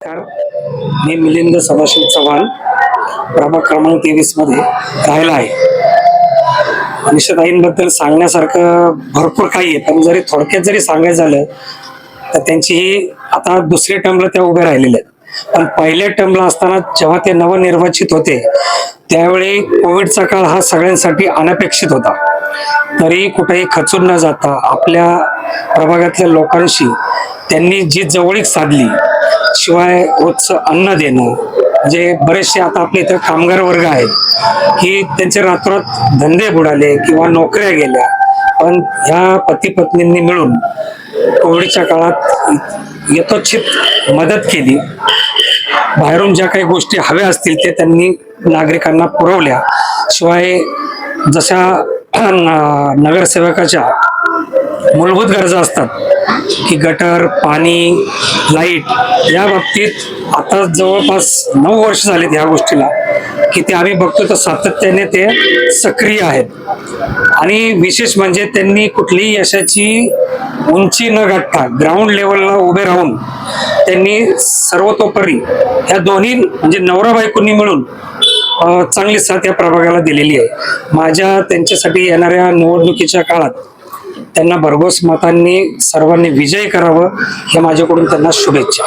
मी मिलिंद सदाशिव चव्हाण प्रभाग क्रमांक 23 मध्ये राहिला आहे. निशाताईंबद्दल सांगण्यासारखं भरपूर काही आहे, पण जरी थोडक्यात जरी सांगायचं झालं तर त्यांची ही आता दुसऱ्या टर्मला त्या उभे राहिलेल्या आहेत. पण पहिल्या टर्मला असताना जेव्हा ते नवनिर्वाचित होते त्यावेळी कोविडचा काळ हा सगळ्यांसाठी अनपेक्षित होता. तरी कुठेही खचून न जाता आपल्या प्रभागातल्या लोकांशी त्यांनी जी जवळीक साधली, शिवाय रोजचं अन्न देणं, म्हणजे बरेचसे आता आपल्या इथं कामगार वर्ग आहेत की त्यांचे रातोरात धंदे बुडाले किंवा नोकऱ्या गेल्या, पण ह्या पती पत्नींनी मिळून कोविडच्या काळात यथोचित मदत केली. बाहेरून ज्या काही गोष्टी हव्या असतील ते त्यांनी नागरिकांना पुरवल्या. शिवाय जशा नगरसेवकाच्या मूलभूत गरजा असतात की गटर, पाणी, लाईट, या बाबतीत आता जवळपास 9 वर्ष झालेत ह्या गोष्टीला की ते आम्ही बघतो तर सातत्याने ते सक्रिय आहेत. आणि विशेष म्हणजे त्यांनी कुठलीही यशाची उंची न गाठता ग्राउंड लेवलला उभे राहून त्यांनी सर्वतोपरी ह्या दोन्ही म्हणजे नवरा बायकोंनी मिळून चांगली साथ या प्रभागाला दिलेली आहे. माझ्या त्यांच्यासाठी येणाऱ्या निवडणुकीच्या काळात त्यांना भरघोस मतांनी सर्वांनी विजयी करावं, हे माझ्याकडून त्यांना शुभेच्छा.